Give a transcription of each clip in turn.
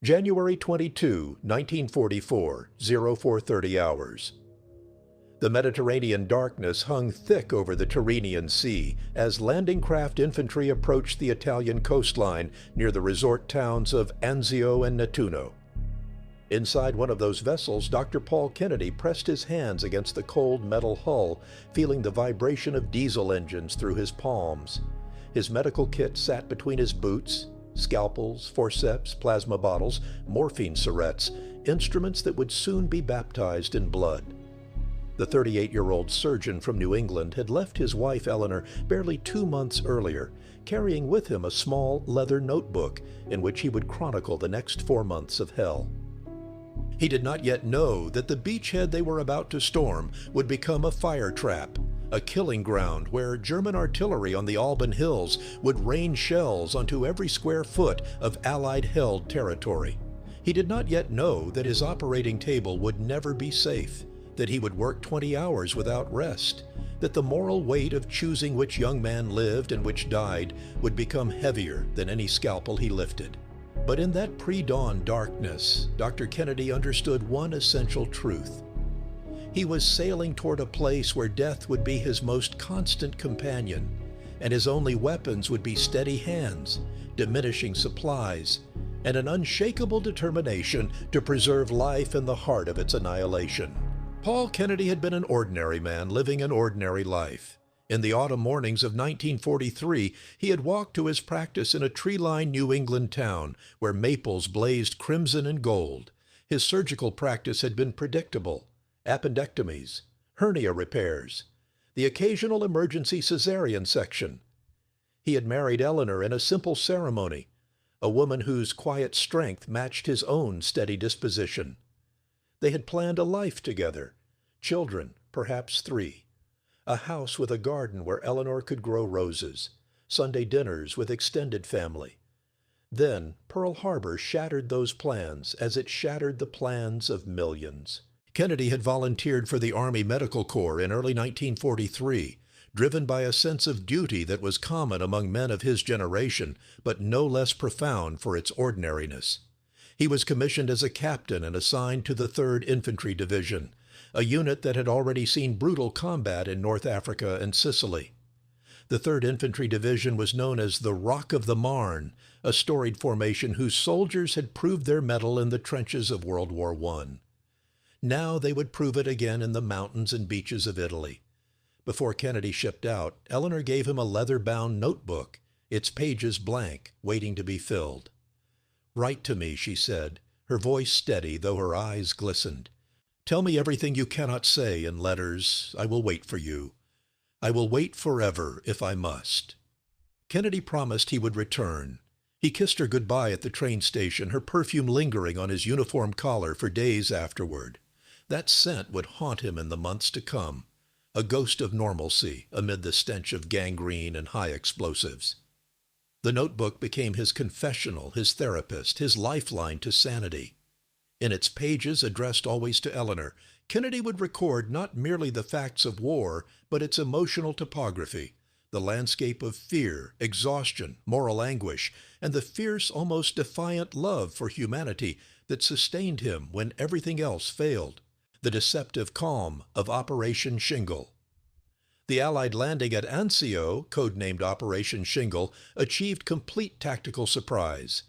January 22, 1944, 0430 hours. The Mediterranean darkness hung thick over the Tyrrhenian Sea as landing craft infantry approached the Italian coastline near the resort towns of Anzio and Nettuno. Inside one of those vessels, Dr. Paul Kennedy pressed his hands against the cold metal hull, feeling the vibration of diesel engines through his palms. His medical kit sat between his boots: scalpels, forceps, plasma bottles, morphine syringes, instruments that would soon be baptized in blood. The 38-year-old surgeon from New England had left his wife Eleanor barely 2 months earlier, carrying with him a small leather notebook in which he would chronicle the next 4 months of hell. He did not yet know that the beachhead they were about to storm would become a fire trap, a killing ground where German artillery on the Alban Hills would rain shells onto every square foot of Allied-held territory. He did not yet know that his operating table would never be safe, that he would work 20 hours without rest, that the moral weight of choosing which young man lived and which died would become heavier than any scalpel he lifted. But in that pre-dawn darkness, Dr. Kennedy understood one essential truth. He was sailing toward a place where death would be his most constant companion, and his only weapons would be steady hands, diminishing supplies, and an unshakable determination to preserve life in the heart of its annihilation. Paul Kennedy had been an ordinary man living an ordinary life. In the autumn mornings of 1943, he had walked to his practice in a tree-lined New England town where maples blazed crimson and gold. His surgical practice had been predictable: appendectomies, hernia repairs, the occasional emergency cesarean section. He had married Eleanor in a simple ceremony, a woman whose quiet strength matched his own steady disposition. They had planned a life together, children, perhaps 3, a house with a garden where Eleanor could grow roses, Sunday dinners with extended family. Then Pearl Harbor shattered those plans as it shattered the plans of millions. Kennedy had volunteered for the Army Medical Corps in early 1943, driven by a sense of duty that was common among men of his generation, but no less profound for its ordinariness. He was commissioned as a captain and assigned to the 3rd Infantry Division, a unit that had already seen brutal combat in North Africa and Sicily. The 3rd Infantry Division was known as the Rock of the Marne, a storied formation whose soldiers had proved their mettle in the trenches of World War I. Now they would prove it again in the mountains and beaches of Italy. Before Kennedy shipped out, Eleanor gave him a leather-bound notebook, its pages blank, waiting to be filled. "Write to me," she said, her voice steady though her eyes glistened. "Tell me everything you cannot say in letters. I will wait for you. I will wait forever if I must." Kennedy promised he would return. He kissed her goodbye at the train station, her perfume lingering on his uniform collar for days afterward. That scent would haunt him in the months to come, a ghost of normalcy amid the stench of gangrene and high explosives. The notebook became his confessional, his therapist, his lifeline to sanity. In its pages, addressed always to Eleanor, Kennedy would record not merely the facts of war, but its emotional topography, the landscape of fear, exhaustion, moral anguish, and the fierce, almost defiant love for humanity that sustained him when everything else failed, the deceptive calm of Operation Shingle. The Allied landing at Anzio, codenamed Operation Shingle, achieved complete tactical surprise.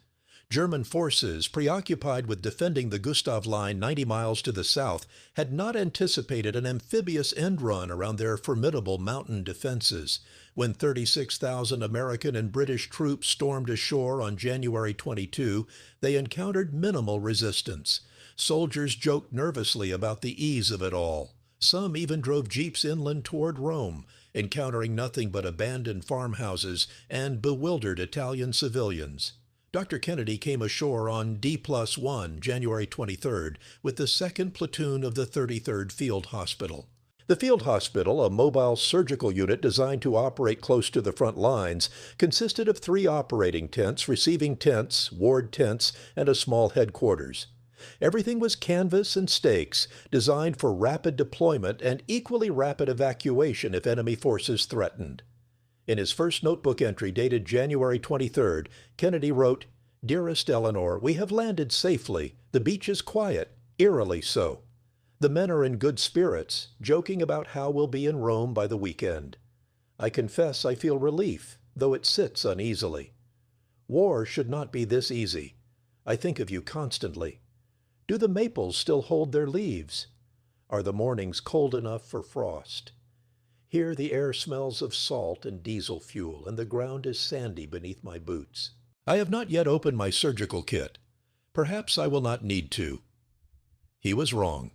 German forces, preoccupied with defending the Gustav Line 90 miles to the south, had not anticipated an amphibious end run around their formidable mountain defenses. When 36,000 American and British troops stormed ashore on January 22, they encountered minimal resistance. Soldiers joked nervously about the ease of it all. Some even drove jeeps inland toward Rome, encountering nothing but abandoned farmhouses and bewildered Italian civilians. Dr. Kennedy came ashore on D+1, January 23rd, with the 2nd Platoon of the 33rd Field Hospital. The Field Hospital, a mobile surgical unit designed to operate close to the front lines, consisted of 3 operating tents, receiving tents, ward tents, and a small headquarters. Everything was canvas and stakes, designed for rapid deployment and equally rapid evacuation if enemy forces threatened. In his first notebook entry dated January 23rd, Kennedy wrote, Dearest Eleanor, we have landed safely. The beach is quiet, eerily so. The men are in good spirits, joking about how we'll be in Rome by the weekend. I confess I feel relief, though it sits uneasily. War should not be this easy. I think of you constantly. Do the maples still hold their leaves? Are the mornings cold enough for frost? Here the air smells of salt and diesel fuel, and the ground is sandy beneath my boots. I have not yet opened my surgical kit. Perhaps I will not need to. He was wrong.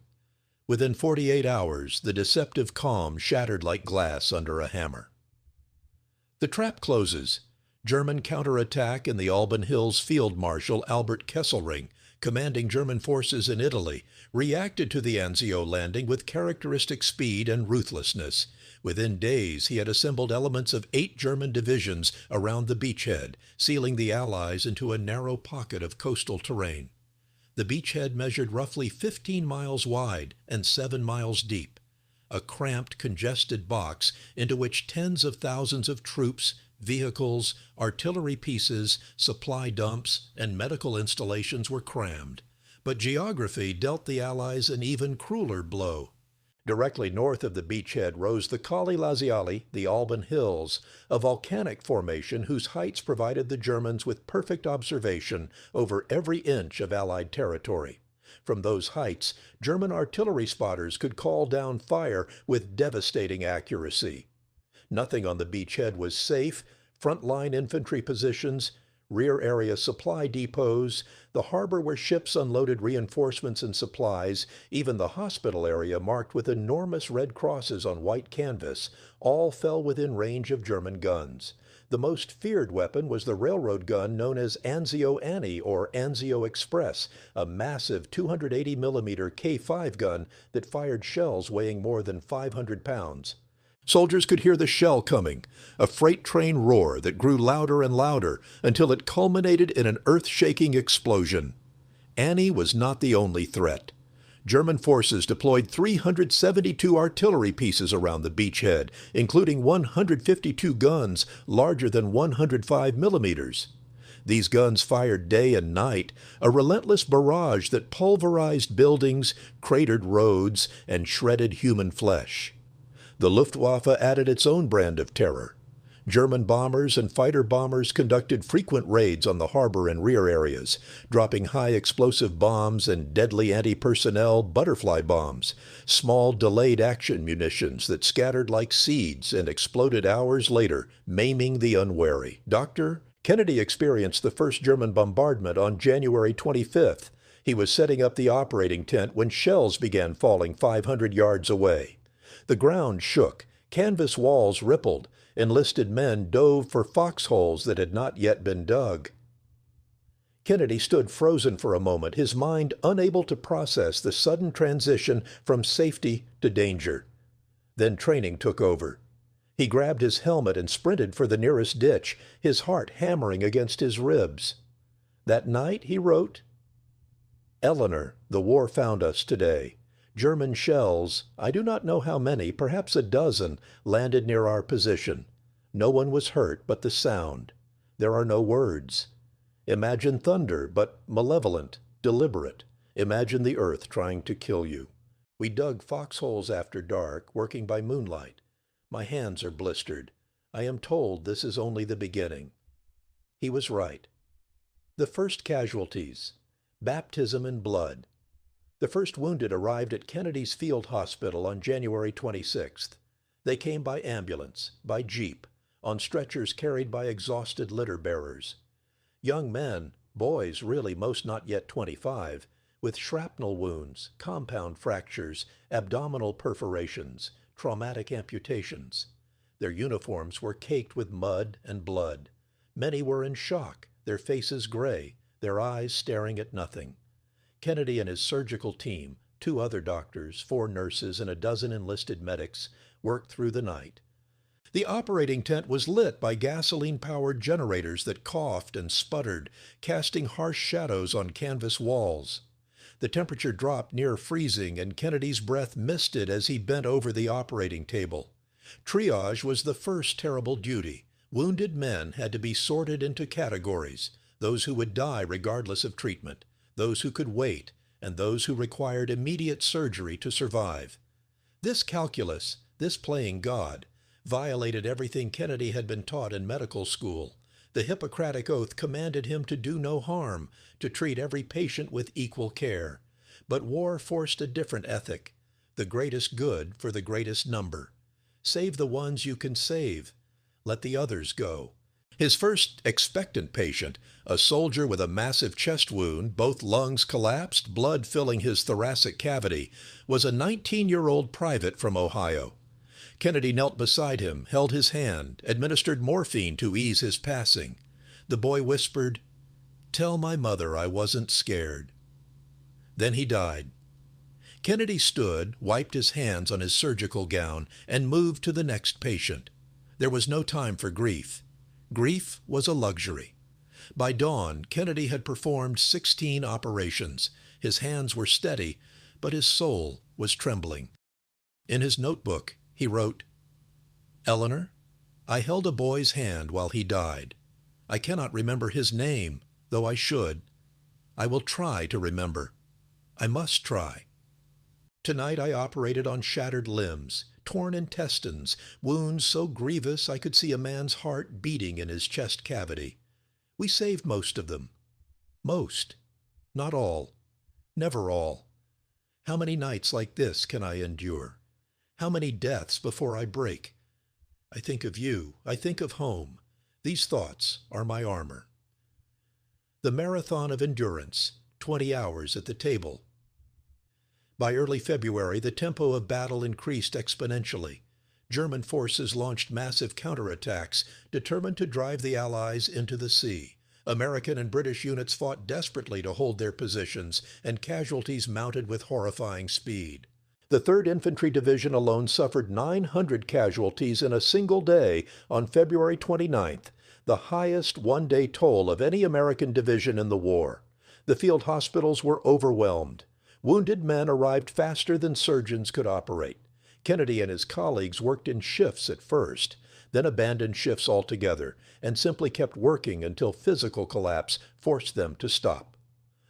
Within 48 hours, the deceptive calm shattered like glass under a hammer. The trap closes. German counterattack in the Alban Hills Field Marshal Albert Kesselring, commanding German forces in Italy, reacted to the Anzio landing with characteristic speed and ruthlessness. Within days, he had assembled elements of 8 German divisions around the beachhead, sealing the Allies into a narrow pocket of coastal terrain. The beachhead measured roughly 15 miles wide and 7 miles deep, a cramped, congested box into which tens of thousands of troops, vehicles, artillery pieces, supply dumps, and medical installations were crammed. But geography dealt the Allies an even crueler blow. Directly north of the beachhead rose the Colli Laziali, the Alban Hills, a volcanic formation whose heights provided the Germans with perfect observation over every inch of Allied territory. From those heights, German artillery spotters could call down fire with devastating accuracy. Nothing on the beachhead was safe. Front-line infantry positions, rear area supply depots, the harbor where ships unloaded reinforcements and supplies, even the hospital area marked with enormous red crosses on white canvas, all fell within range of German guns. The most feared weapon was the railroad gun known as Anzio Annie or Anzio Express, a massive 280mm K5 gun that fired shells weighing more than 500 pounds. Soldiers could hear the shell coming, a freight train roar that grew louder and louder until it culminated in an earth-shaking explosion. Annie was not the only threat. German forces deployed 372 artillery pieces around the beachhead, including 152 guns larger than 105 millimeters. These guns fired day and night, a relentless barrage that pulverized buildings, cratered roads, and shredded human flesh. The Luftwaffe added its own brand of terror. German bombers and fighter bombers conducted frequent raids on the harbor and rear areas, dropping high-explosive bombs and deadly anti-personnel butterfly bombs, small delayed action munitions that scattered like seeds and exploded hours later, maiming the unwary. Dr. Kennedy experienced the first German bombardment on January 25th. He was setting up the operating tent when shells began falling 500 yards away. The ground shook, canvas walls rippled, enlisted men dove for foxholes that had not yet been dug. Kennedy stood frozen for a moment, his mind unable to process the sudden transition from safety to danger. Then training took over. He grabbed his helmet and sprinted for the nearest ditch, his heart hammering against his ribs. That night he wrote, "Eleanor, the war found us today. German shells, I do not know how many, perhaps a dozen, landed near our position. No one was hurt but the sound. There are no words. Imagine thunder, but malevolent, deliberate. Imagine the earth trying to kill you. We dug foxholes after dark, working by moonlight. My hands are blistered. I am told this is only the beginning." He was right. The first casualties. Baptism in blood. The first wounded arrived at Kennedy's Field Hospital on January 26th. They came by ambulance, by jeep, on stretchers carried by exhausted litter bearers. Young men, boys really most not yet 25, with shrapnel wounds, compound fractures, abdominal perforations, traumatic amputations. Their uniforms were caked with mud and blood. Many were in shock, their faces gray, their eyes staring at nothing. Kennedy and his surgical team, 2 other doctors, 4 nurses, and a dozen enlisted medics, worked through the night. The operating tent was lit by gasoline-powered generators that coughed and sputtered, casting harsh shadows on canvas walls. The temperature dropped near freezing, and Kennedy's breath misted as he bent over the operating table. Triage was the first terrible duty. Wounded men had to be sorted into categories: those who would die regardless of treatment, those who could wait, and those who required immediate surgery to survive. This calculus, this playing God, violated everything Kennedy had been taught in medical school. The Hippocratic Oath commanded him to do no harm, to treat every patient with equal care. But war forced a different ethic, the greatest good for the greatest number. Save the ones you can save. Let the others go. His first expectant patient, a soldier with a massive chest wound, both lungs collapsed, blood filling his thoracic cavity, was a 19-year-old private from Ohio. Kennedy knelt beside him, held his hand, administered morphine to ease his passing. The boy whispered, "Tell my mother I wasn't scared." Then he died. Kennedy stood, wiped his hands on his surgical gown, and moved to the next patient. There was no time for grief. Grief was a luxury. By dawn, Kennedy had performed 16 operations. His hands were steady, but his soul was trembling. In his notebook, he wrote, "Eleanor, I held a boy's hand while he died. I cannot remember his name, though I should. I will try to remember. I must try. Tonight I operated on shattered limbs, torn intestines, wounds so grievous I could see a man's heart beating in his chest cavity. We saved most of them. Most. Not all. Never all. How many nights like this can I endure? How many deaths before I break? I think of you. I think of home. These thoughts are my armor." The marathon of endurance, 20 hours at the table. By early February, the tempo of battle increased exponentially. German forces launched massive counterattacks, determined to drive the Allies into the sea. American and British units fought desperately to hold their positions, and casualties mounted with horrifying speed. The 3rd Infantry Division alone suffered 900 casualties in a single day on February 29th, the highest one-day toll of any American division in the war. The field hospitals were overwhelmed. Wounded men arrived faster than surgeons could operate. Kennedy and his colleagues worked in shifts at first, then abandoned shifts altogether, and simply kept working until physical collapse forced them to stop.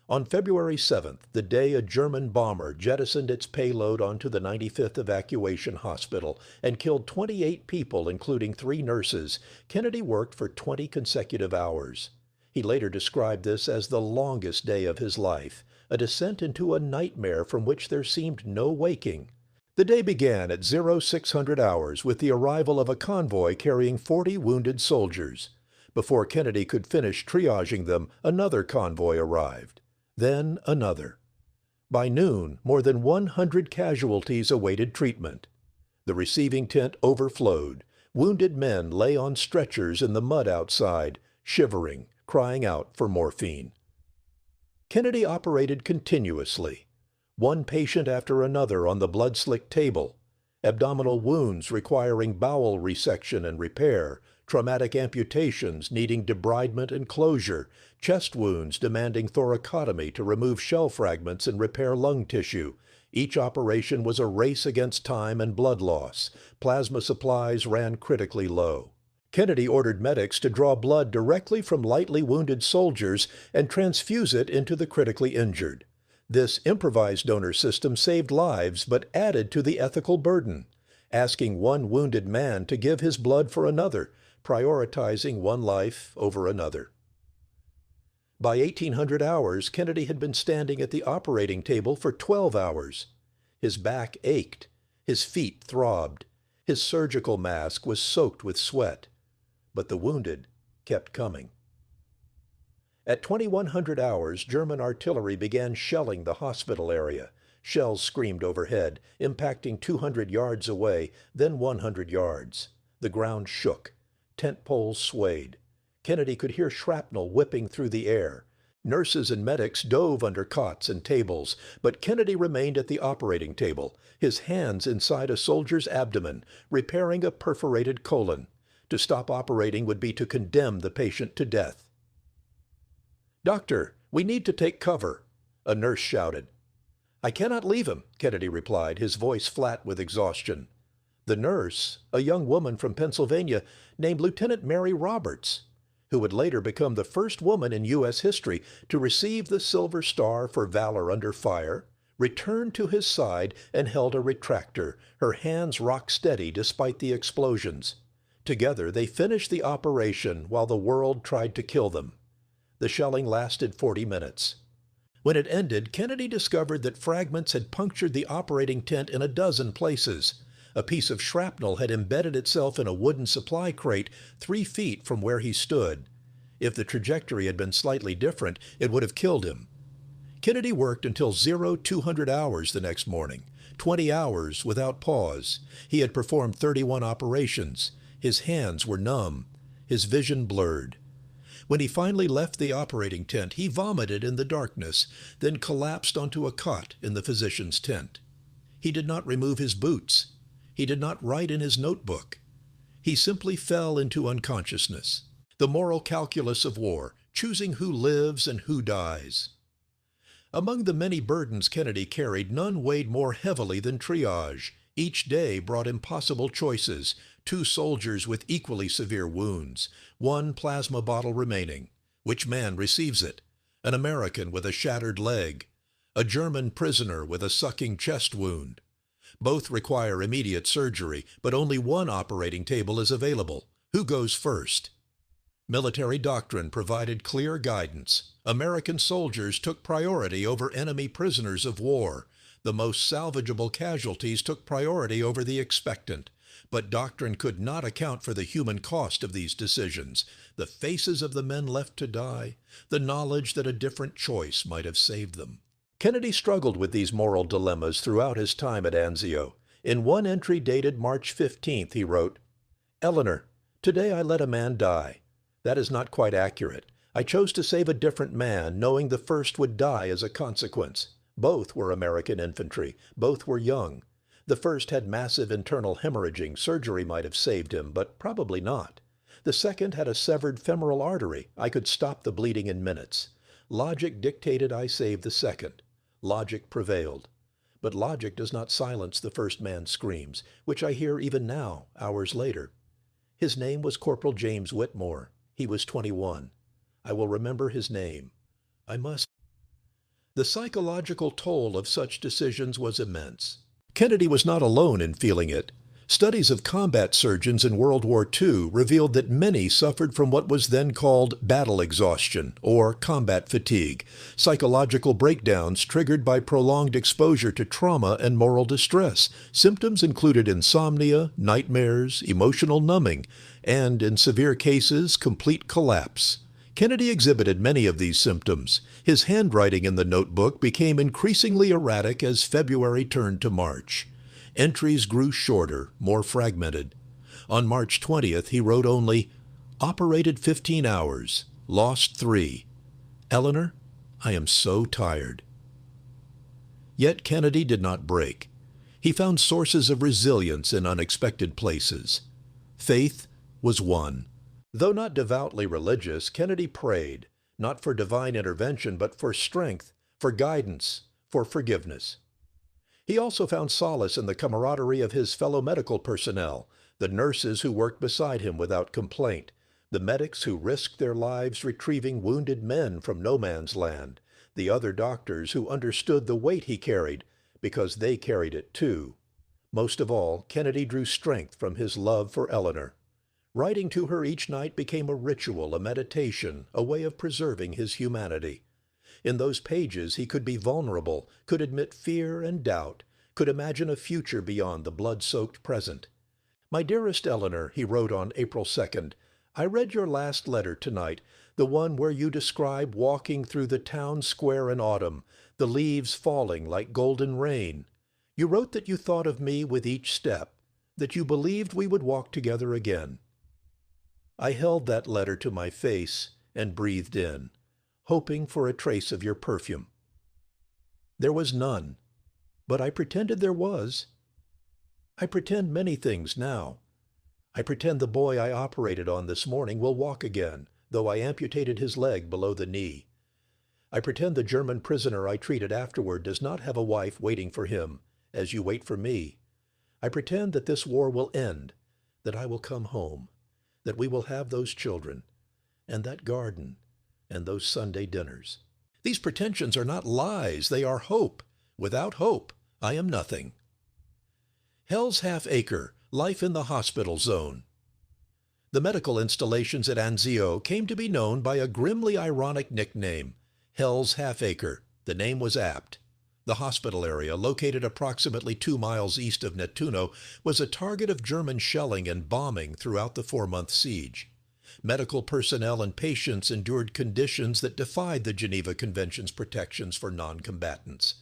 On February 7th, the day a German bomber jettisoned its payload onto the 95th Evacuation Hospital and killed 28 people, including 3 nurses, Kennedy worked for 20 consecutive hours. He later described this as the longest day of his life, a descent into a nightmare from which there seemed no waking. The day began at 0600 hours with the arrival of a convoy carrying 40 wounded soldiers. Before Kennedy could finish triaging them, another convoy arrived. Then another. By noon, more than 100 casualties awaited treatment. The receiving tent overflowed. Wounded men lay on stretchers in the mud outside, shivering, crying out for morphine. Kennedy operated continuously, one patient after another on the blood-slicked table, abdominal wounds requiring bowel resection and repair, traumatic amputations needing debridement and closure, chest wounds demanding thoracotomy to remove shell fragments and repair lung tissue. Each operation was a race against time and blood loss. Plasma supplies ran critically low. Kennedy ordered medics to draw blood directly from lightly wounded soldiers and transfuse it into the critically injured. This improvised donor system saved lives but added to the ethical burden, asking one wounded man to give his blood for another, prioritizing one life over another. By 1800 hours, Kennedy had been standing at the operating table for 12 hours. His back ached. His feet throbbed. His surgical mask was soaked with sweat. But the wounded kept coming. At 2100 hours, German artillery began shelling the hospital area. Shells screamed overhead, impacting 200 yards away, then 100 yards. The ground shook. Tent poles swayed. Kennedy could hear shrapnel whipping through the air. Nurses and medics dove under cots and tables, but Kennedy remained at the operating table, his hands inside a soldier's abdomen, repairing a perforated colon. To stop operating would be to condemn the patient to death. "Doctor, we need to take cover," a nurse shouted. "I cannot leave him," Kennedy replied, his voice flat with exhaustion. The nurse, a young woman from Pennsylvania named Lieutenant Mary Roberts. who would later become the first woman in U.S. history to receive the Silver Star for valor under fire, returned to his side and held a retractor, her hands rock steady despite the explosions. Together, they finished the operation while the world tried to kill them. The shelling lasted 40 minutes. When it ended, Kennedy discovered that fragments had punctured the operating tent in a dozen places. A piece of shrapnel had embedded itself in a wooden supply crate 3 feet from where he stood. If the trajectory had been slightly different, it would have killed him. Kennedy worked until 0200 hours the next morning, 20 hours without pause. He had performed 31 operations. His hands were numb, his vision blurred. When he finally left the operating tent, he vomited in the darkness, then collapsed onto a cot in the physician's tent. He did not remove his boots. He did not write in his notebook. He simply fell into unconsciousness. The moral calculus of war, choosing who lives and who dies. Among the many burdens Kennedy carried, none weighed more heavily than triage. Each day brought impossible choices, 2 soldiers with equally severe wounds, 1 plasma bottle remaining. Which man receives it? An American with a shattered leg, a German prisoner with a sucking chest wound. Both require immediate surgery, but only one operating table is available. Who goes first? Military doctrine provided clear guidance. American soldiers took priority over enemy prisoners of war. The most salvageable casualties took priority over the expectant. But doctrine could not account for the human cost of these decisions, the faces of the men left to die, the knowledge that a different choice might have saved them. Kennedy struggled with these moral dilemmas throughout his time at Anzio. In one entry dated March 15th, he wrote, "Eleanor, today I let a man die. That is not quite accurate. I chose to save a different man, knowing the first would die as a consequence. Both were American infantry. Both were young. The first had massive internal hemorrhaging. Surgery might have saved him, but probably not. The second had a severed femoral artery. I could stop the bleeding in minutes. Logic dictated I save the second. Logic prevailed. But logic does not silence the first man's screams, which I hear even now, hours later. His name was Corporal James Whitmore. He was 21. I will remember his name. I must. The psychological toll of such decisions was immense. Kennedy was not alone in feeling it. Studies of combat surgeons in World War II revealed that many suffered from what was then called battle exhaustion or combat fatigue, psychological breakdowns triggered by prolonged exposure to trauma and moral distress. Symptoms included insomnia, nightmares, emotional numbing, and, in severe cases, complete collapse. Kennedy exhibited many of these symptoms. His handwriting in the notebook became increasingly erratic as February turned to March. Entries grew shorter, more fragmented. On March 20th, he wrote only, "Operated 15 hours, lost 3. Eleanor, I am so tired." Yet Kennedy did not break. He found sources of resilience in unexpected places. Faith was one. Though not devoutly religious, Kennedy prayed, not for divine intervention, but for strength, for guidance, for forgiveness. He also found solace in the camaraderie of his fellow medical personnel, the nurses who worked beside him without complaint, the medics who risked their lives retrieving wounded men from no man's land, the other doctors who understood the weight he carried because they carried it too. Most of all, Kennedy drew strength from his love for Eleanor. Writing to her each night became a ritual, a meditation, a way of preserving his humanity. In those pages he could be vulnerable, could admit fear and doubt, could imagine a future beyond the blood-soaked present. "My dearest Eleanor," he wrote on April 2nd, "I read your last letter tonight, the one where you describe walking through the town square in autumn, the leaves falling like golden rain. You wrote that you thought of me with each step, that you believed we would walk together again." I held that letter to my face and breathed in, hoping for a trace of your perfume. There was none, but I pretended there was. I pretend many things now. I pretend the boy I operated on this morning will walk again, though I amputated his leg below the knee. I pretend the German prisoner I treated afterward does not have a wife waiting for him, as you wait for me. I pretend that this war will end, that I will come home, that we will have those children, and that garden, and those Sunday dinners. These pretensions are not lies, they are hope. Without hope, I am nothing. Hell's Half-Acre, Life in the Hospital Zone. The medical installations at Anzio came to be known by a grimly ironic nickname, Hell's Half-Acre. The name was apt. The hospital area, located approximately 2 miles east of Nettuno, was a target of German shelling and bombing throughout the 4-month siege. Medical personnel and patients endured conditions that defied the Geneva Convention's protections for non-combatants.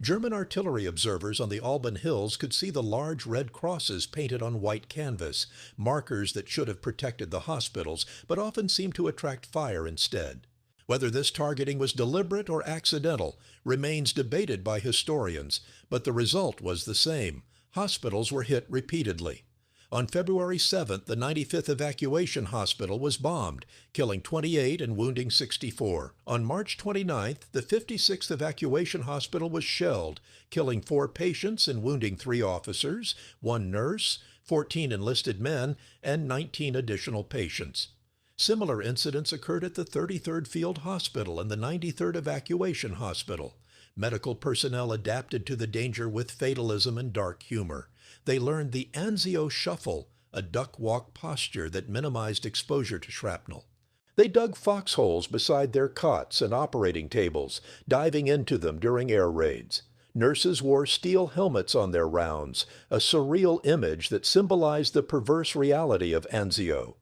German artillery observers on the Alban Hills could see the large red crosses painted on white canvas, markers that should have protected the hospitals, but often seemed to attract fire instead. Whether this targeting was deliberate or accidental remains debated by historians, but the result was the same. Hospitals were hit repeatedly. On February 7th, the 95th Evacuation Hospital was bombed, killing 28 and wounding 64. On March 29th, the 56th Evacuation Hospital was shelled, killing 4 patients and wounding 3 officers, 1 nurse, 14 enlisted men, and 19 additional patients. Similar incidents occurred at the 33rd Field Hospital and the 93rd Evacuation Hospital. Medical personnel adapted to the danger with fatalism and dark humor. They learned the Anzio shuffle, a duck-walk posture that minimized exposure to shrapnel. They dug foxholes beside their cots and operating tables, diving into them during air raids. Nurses wore steel helmets on their rounds, a surreal image that symbolized the perverse reality of Anzio.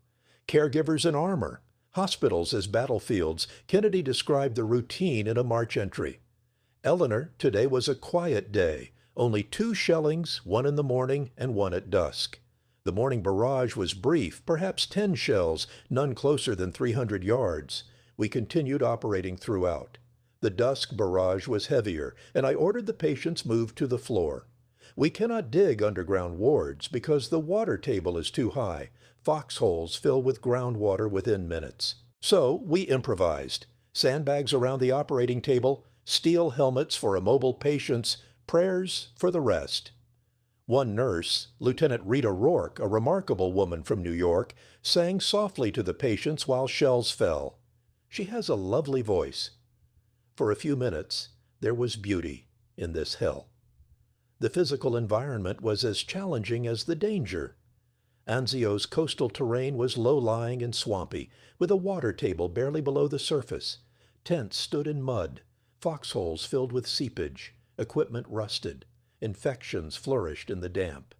Caregivers in armor, hospitals as battlefields, Kennedy described the routine in a March entry. Eleanor, today was a quiet day. Only 2 shellings, 1 in the morning and 1 at dusk. The morning barrage was brief, perhaps 10 shells, none closer than 300 yards. We continued operating throughout. The dusk barrage was heavier, and I ordered the patients moved to the floor. We cannot dig underground wards because the water table is too high. Foxholes fill with groundwater within minutes. So we improvised. Sandbags around the operating table, steel helmets for immobile patients, prayers for the rest. One nurse, Lieutenant Rita Rourke, a remarkable woman from New York, sang softly to the patients while shells fell. She has a lovely voice. For a few minutes, there was beauty in this hell. The physical environment was as challenging as the danger. Anzio's coastal terrain was low-lying and swampy, with a water table barely below the surface. Tents stood in mud, foxholes filled with seepage, equipment rusted, infections flourished in the damp.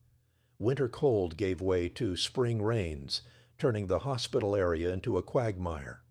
Winter cold gave way to spring rains, turning the hospital area into a quagmire.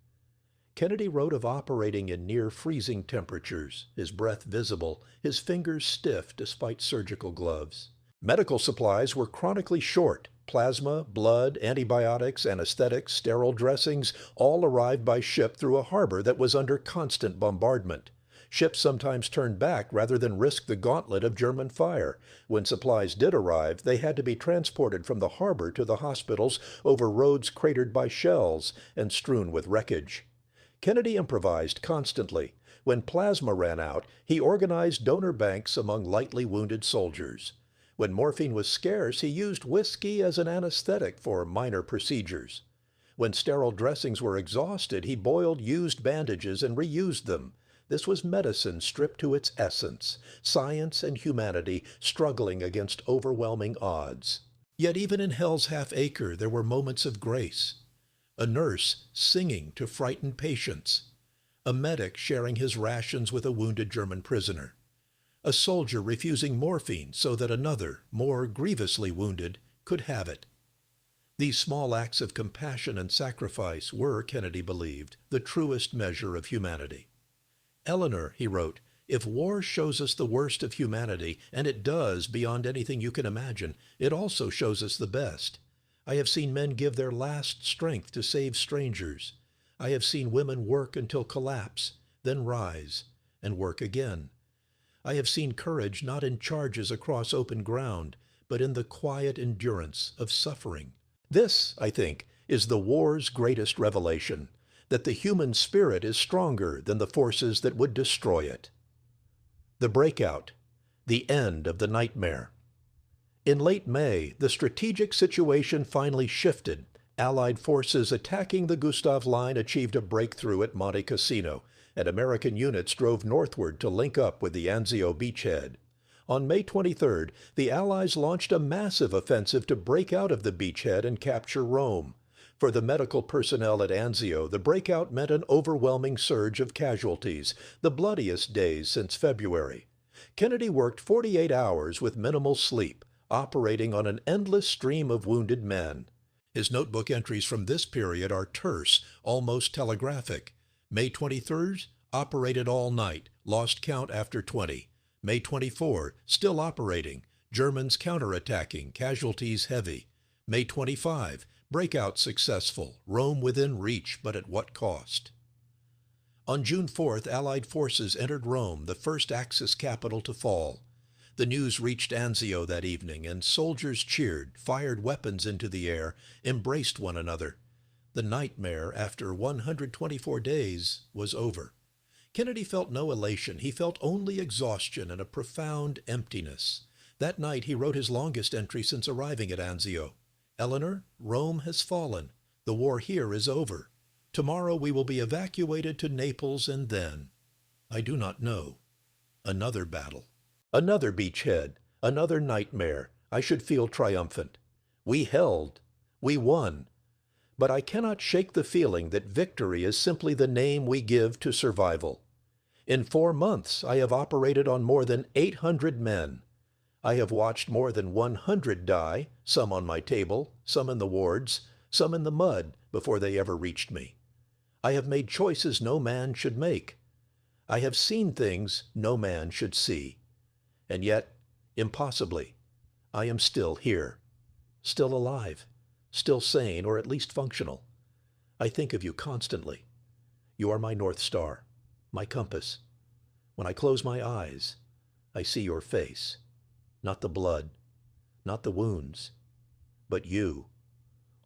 Kennedy wrote of operating in near-freezing temperatures, his breath visible, his fingers stiff despite surgical gloves. Medical supplies were chronically short. Plasma, blood, antibiotics, anesthetics, sterile dressings all arrived by ship through a harbor that was under constant bombardment. Ships sometimes turned back rather than risk the gauntlet of German fire. When supplies did arrive, they had to be transported from the harbor to the hospitals over roads cratered by shells and strewn with wreckage. Kennedy improvised constantly. When plasma ran out, he organized donor banks among lightly wounded soldiers. When morphine was scarce, he used whiskey as an anesthetic for minor procedures. When sterile dressings were exhausted, he boiled used bandages and reused them. This was medicine stripped to its essence, science and humanity struggling against overwhelming odds. Yet even in Hell's Half-Acre, there were moments of grace. A nurse singing to frightened patients. A medic sharing his rations with a wounded German prisoner. A soldier refusing morphine so that another, more grievously wounded, could have it. These small acts of compassion and sacrifice were, Kennedy believed, the truest measure of humanity. Eleanor, he wrote, if war shows us the worst of humanity, and it does beyond anything you can imagine, it also shows us the best. I have seen men give their last strength to save strangers. I have seen women work until collapse, then rise, and work again. I have seen courage not in charges across open ground, but in the quiet endurance of suffering. This, I think, is the war's greatest revelation, that the human spirit is stronger than the forces that would destroy it. The Breakout, the end of the nightmare. In late May, the strategic situation finally shifted. Allied forces attacking the Gustav Line achieved a breakthrough at Monte Cassino, and American units drove northward to link up with the Anzio beachhead. On May 23rd, the Allies launched a massive offensive to break out of the beachhead and capture Rome. For the medical personnel at Anzio, the breakout meant an overwhelming surge of casualties, the bloodiest days since February. Kennedy worked 48 hours with minimal sleep, operating on an endless stream of wounded men. His notebook entries from this period are terse, almost telegraphic. May 23rd, operated all night, lost count after 20. May 24, still operating, Germans counterattacking, casualties heavy. May 25, breakout successful, Rome within reach, but at what cost? On June 4th, Allied forces entered Rome, the first Axis capital to fall. The news reached Anzio that evening, and soldiers cheered, fired weapons into the air, embraced one another. The nightmare, after 124 days, was over. Kennedy felt no elation. He felt only exhaustion and a profound emptiness. That night he wrote his longest entry since arriving at Anzio. Eleanor, Rome has fallen. The war here is over. Tomorrow we will be evacuated to Naples, and then, I do not know. Another battle. Another beachhead. Another nightmare. I should feel triumphant. We held. We won. But I cannot shake the feeling that victory is simply the name we give to survival. In 4 months, I have operated on more than 800 men. I have watched more than 100 die, some on my table, some in the wards, some in the mud before they ever reached me. I have made choices no man should make. I have seen things no man should see. And yet, impossibly, I am still here, still alive, still sane, or at least functional. I think of you constantly. You are my North Star, my compass. When I close my eyes, I see your face. Not the blood, not the wounds, but you.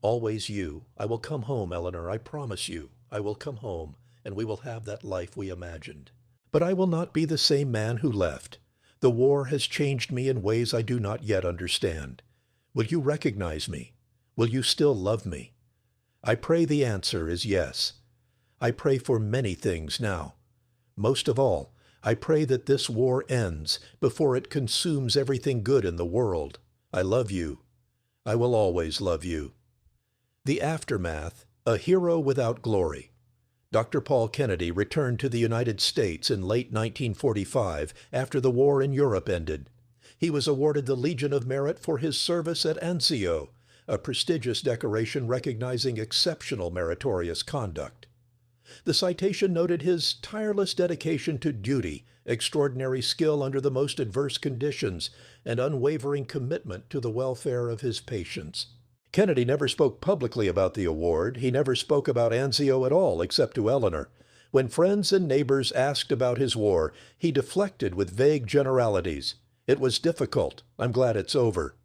Always you. I will come home, Eleanor, I promise you. I will come home, and we will have that life we imagined. But I will not be the same man who left. The war has changed me in ways I do not yet understand. Will you recognize me? Will you still love me? I pray the answer is yes. I pray for many things now. Most of all, I pray that this war ends before it consumes everything good in the world. I love you. I will always love you. The Aftermath, a hero without glory. Dr. Paul Kennedy returned to the United States in late 1945 after the war in Europe ended. He was awarded the Legion of Merit for his service at Anzio, a prestigious decoration recognizing exceptional meritorious conduct. The citation noted his tireless dedication to duty, extraordinary skill under the most adverse conditions, and unwavering commitment to the welfare of his patients. Kennedy never spoke publicly about the award. He never spoke about Anzio at all, except to Eleanor. When friends and neighbors asked about his war, he deflected with vague generalities. It was difficult. I'm glad it's over.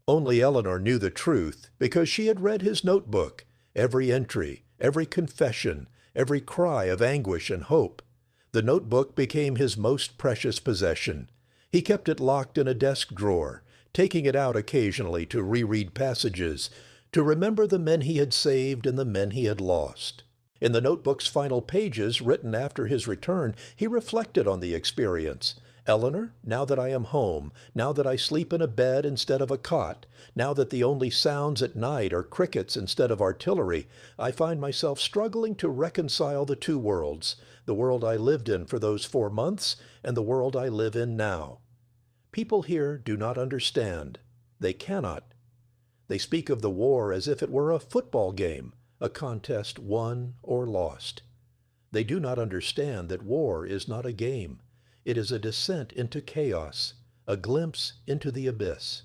Only Eleanor knew the truth, because she had read his notebook, every entry, every confession, every cry of anguish and hope. The notebook became his most precious possession. He kept it locked in a desk drawer, taking it out occasionally to reread passages, to remember the men he had saved and the men he had lost. In the notebook's final pages, written after his return, he reflected on the experience. Eleanor, now that I am home, now that I sleep in a bed instead of a cot, now that the only sounds at night are crickets instead of artillery, I find myself struggling to reconcile the two worlds, the world I lived in for those 4 months and the world I live in now. People here do not understand. They cannot. They speak of the war as if it were a football game, a contest won or lost. They do not understand that war is not a game. It is a descent into chaos, a glimpse into the abyss.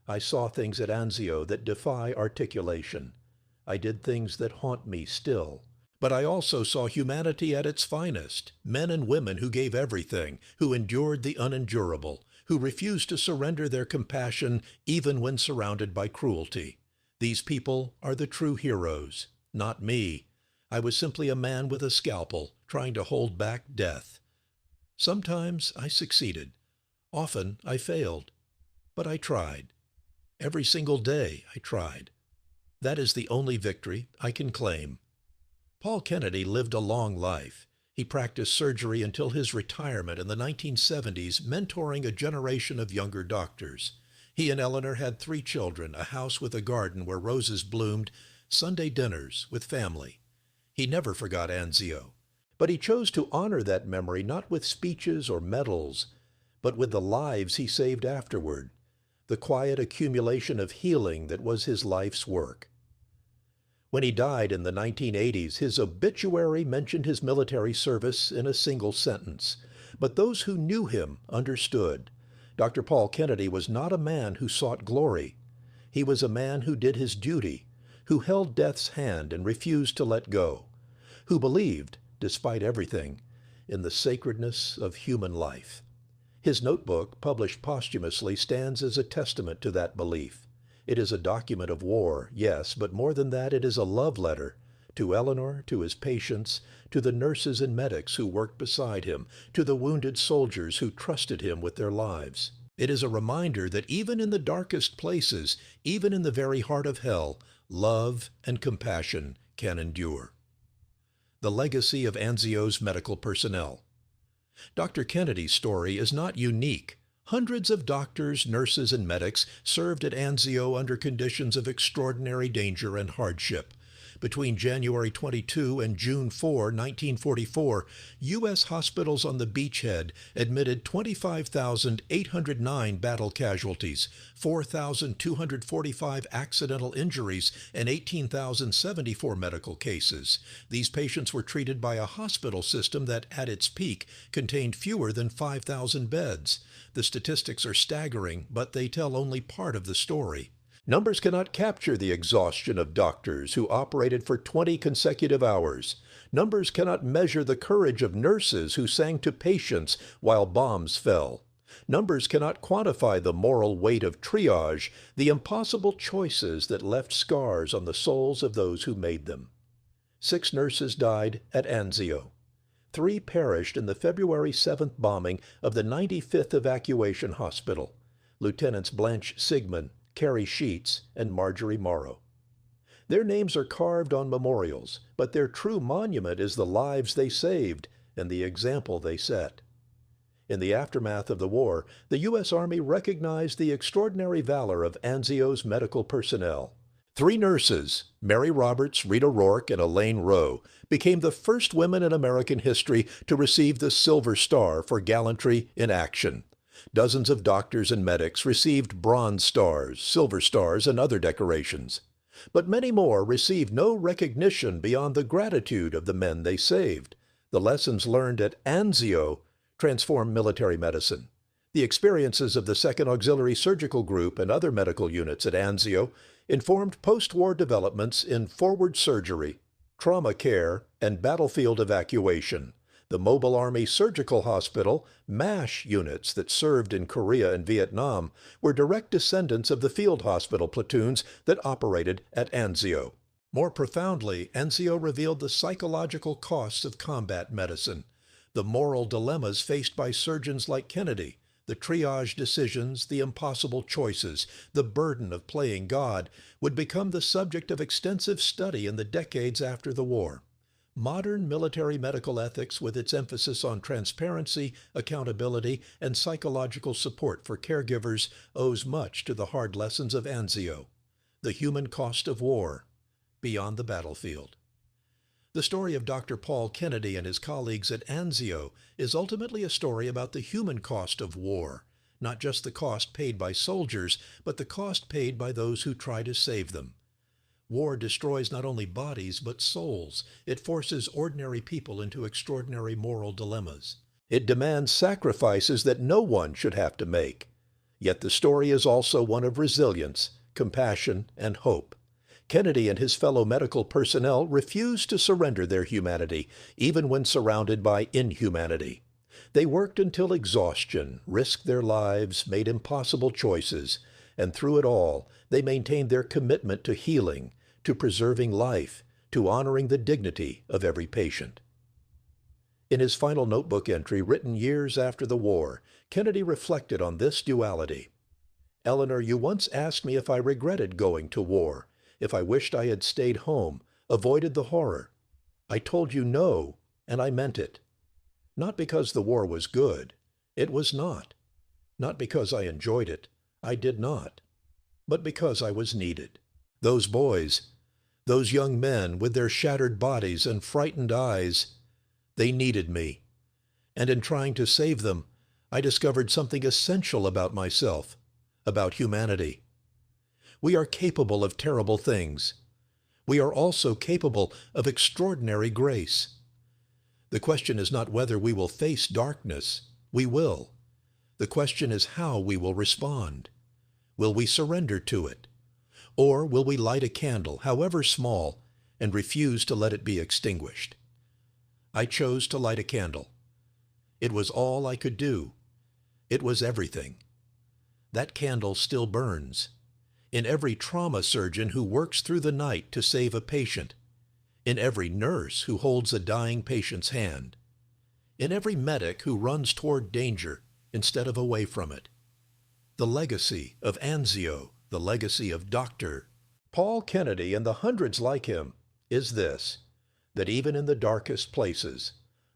I saw things at Anzio that defy articulation. I did things that haunt me still. But I also saw humanity at its finest, men and women who gave everything, who endured the unendurable, who refused to surrender their compassion even when surrounded by cruelty. These people are the true heroes, not me. I was simply a man with a scalpel, trying to hold back death. Sometimes I succeeded. Often I failed. But I tried. Every single day I tried. That is the only victory I can claim. Paul Kennedy lived a long life. He practiced surgery until his retirement in the 1970s, mentoring a generation of younger doctors. He and Eleanor had 3 children, a house with a garden where roses bloomed, Sunday dinners with family. He never forgot Anzio, but he chose to honor that memory not with speeches or medals, but with the lives he saved afterward, the quiet accumulation of healing that was his life's work. When he died in the 1980s, his obituary mentioned his military service in a single sentence, but those who knew him understood. Dr. Paul Kennedy was not a man who sought glory. He was a man who did his duty, who held death's hand and refused to let go, who believed, despite everything, in the sacredness of human life. His notebook, published posthumously, stands as a testament to that belief. It is a document of war, yes, but more than that, it is a love letter to Eleanor, to his patients, to the nurses and medics who worked beside him, to the wounded soldiers who trusted him with their lives. It is a reminder that even in the darkest places, even in the very heart of hell, love and compassion can endure. The legacy of Anzio's medical personnel. Dr. Kennedy's story is not unique. Hundreds of doctors, nurses, and medics served at Anzio under conditions of extraordinary danger and hardship. Between January 22 and June 4, 1944, U.S. hospitals on the beachhead admitted 25,809 battle casualties, 4,245 accidental injuries, and 18,074 medical cases. These patients were treated by a hospital system that, at its peak, contained fewer than 5,000 beds. The statistics are staggering, but they tell only part of the story. Numbers cannot capture the exhaustion of doctors who operated for 20 consecutive hours. Numbers cannot measure the courage of nurses who sang to patients while bombs fell. Numbers cannot quantify the moral weight of triage, the impossible choices that left scars on the souls of those who made them. 6 nurses died at Anzio. 3 perished in the February 7th bombing of the 95th Evacuation Hospital. Lieutenants Blanche Sigmund, Carrie Sheets, and Marjorie Morrow. Their names are carved on memorials, but their true monument is the lives they saved and the example they set. In the aftermath of the war, the U.S. Army recognized the extraordinary valor of Anzio's medical personnel. 3 nurses, Mary Roberts, Rita Rourke, and Elaine Rowe, became the first women in American history to receive the Silver Star for gallantry in action. Dozens of doctors and medics received Bronze Stars, Silver Stars, and other decorations. But many more received no recognition beyond the gratitude of the men they saved. The lessons learned at Anzio transformed military medicine. The experiences of the 2nd Auxiliary Surgical Group and other medical units at Anzio informed post-war developments in forward surgery, trauma care, and battlefield evacuation. The Mobile Army Surgical Hospital, MASH units that served in Korea and Vietnam, were direct descendants of the field hospital platoons that operated at Anzio. More profoundly, Anzio revealed the psychological costs of combat medicine, the moral dilemmas faced by surgeons like Kennedy, the triage decisions, the impossible choices, the burden of playing God, would become the subject of extensive study in the decades after the war. Modern military medical ethics, with its emphasis on transparency, accountability, and psychological support for caregivers, owes much to the hard lessons of Anzio, the human cost of war, beyond the battlefield. The story of Dr. Paul Kennedy and his colleagues at Anzio is ultimately a story about the human cost of war, not just the cost paid by soldiers, but the cost paid by those who try to save them. War destroys not only bodies, but souls. It forces ordinary people into extraordinary moral dilemmas. It demands sacrifices that no one should have to make. Yet the story is also one of resilience, compassion, and hope. Kennedy and his fellow medical personnel refused to surrender their humanity, even when surrounded by inhumanity. They worked until exhaustion, risked their lives, made impossible choices, and through it all, they maintained their commitment to healing, to preserving life, to honoring the dignity of every patient. In his final notebook entry, written years after the war, Kennedy reflected on this duality. "Eleanor, you once asked me if I regretted going to war, if I wished I had stayed home, avoided the horror. I told you no, and I meant it. Not because the war was good. It was not. Not because I enjoyed it. I did not. But because I was needed. Those boys, those young men with their shattered bodies and frightened eyes, they needed me. And in trying to save them, I discovered something essential about myself, about humanity. We are capable of terrible things. We are also capable of extraordinary grace. The question is not whether we will face darkness. We will. The question is how we will respond. Will we surrender to it? Or will we light a candle, however small, and refuse to let it be extinguished? I chose to light a candle. It was all I could do. It was everything. That candle still burns. In every trauma surgeon who works through the night to save a patient, in every nurse who holds a dying patient's hand, in every medic who runs toward danger instead of away from it. The legacy of Anzio, the legacy of Dr. Paul Kennedy and the hundreds like him is this, that even in the darkest places,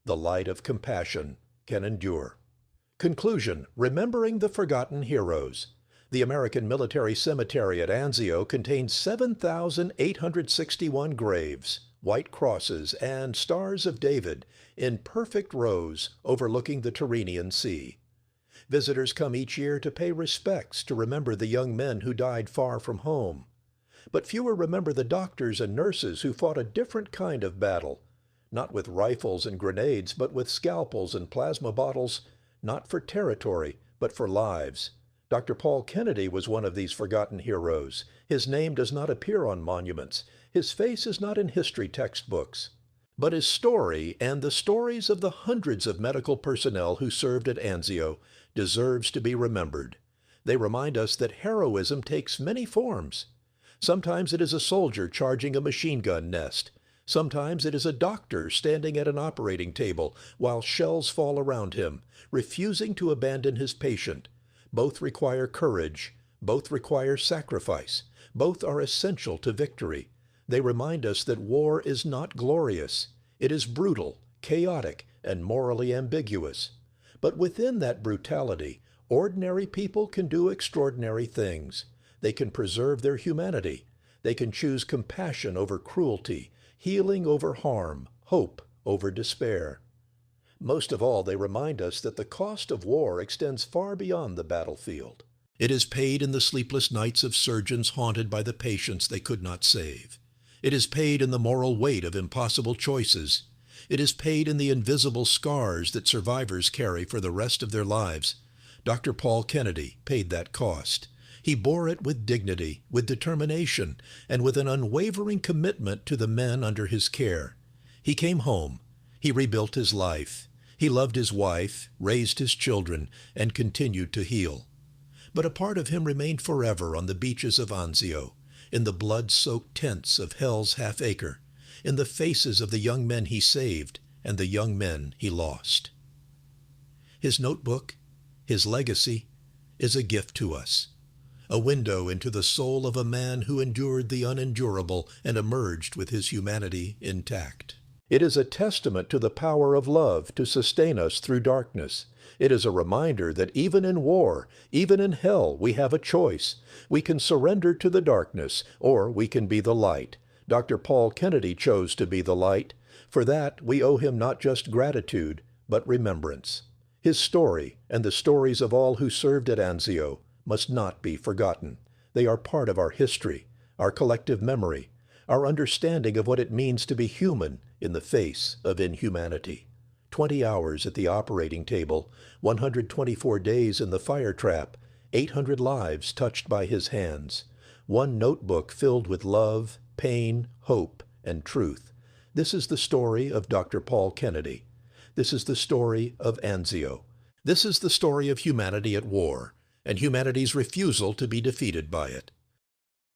the light of compassion can endure. Conclusion: remembering the forgotten heroes. The American Military Cemetery at Anzio contains 7,861 graves, white crosses, and stars of David in perfect rows overlooking the Tyrrhenian Sea. Visitors come each year to pay respects to remember the young men who died far from home. But fewer remember the doctors and nurses who fought a different kind of battle, not with rifles and grenades, but with scalpels and plasma bottles, not for territory, but for lives. Dr. Paul Kennedy was one of these forgotten heroes. His name does not appear on monuments. His face is not in history textbooks. But his story, and the stories of the hundreds of medical personnel who served at Anzio, deserves to be remembered. They remind us that heroism takes many forms. Sometimes it is a soldier charging a machine gun nest. Sometimes it is a doctor standing at an operating table while shells fall around him, refusing to abandon his patient. Both require courage. Both require sacrifice. Both are essential to victory. They remind us that war is not glorious. It is brutal, chaotic, and morally ambiguous. But within that brutality, ordinary people can do extraordinary things. They can preserve their humanity. They can choose compassion over cruelty, healing over harm, hope over despair. Most of all, they remind us that the cost of war extends far beyond the battlefield. It is paid in the sleepless nights of surgeons haunted by the patients they could not save. It is paid in the moral weight of impossible choices. It is paid in the invisible scars that survivors carry for the rest of their lives. Dr. Paul Kennedy paid that cost. He bore it with dignity, with determination, and with an unwavering commitment to the men under his care. He came home. He rebuilt his life. He loved his wife, raised his children, and continued to heal. But a part of him remained forever on the beaches of Anzio, in the blood-soaked tents of hell's Half-Acre, in the faces of the young men he saved and the young men he lost. His notebook, his legacy, is a gift to us, a window into the soul of a man who endured the unendurable and emerged with his humanity intact. It is a testament to the power of love to sustain us through darkness. It is a reminder that even in war, even in hell, we have a choice. We can surrender to the darkness, or we can be the light. Dr. Paul Kennedy chose to be the light. For that, we owe him not just gratitude, but remembrance. His story, and the stories of all who served at Anzio, must not be forgotten. They are part of our history, our collective memory, our understanding of what it means to be human in the face of inhumanity. 20 hours at the operating table, 124 days in the fire trap, 800 lives touched by his hands, one notebook filled with love, pain, hope, and truth. This is the story of Dr. Paul Kennedy. This is the story of Anzio. This is the story of humanity at war, and humanity's refusal to be defeated by it.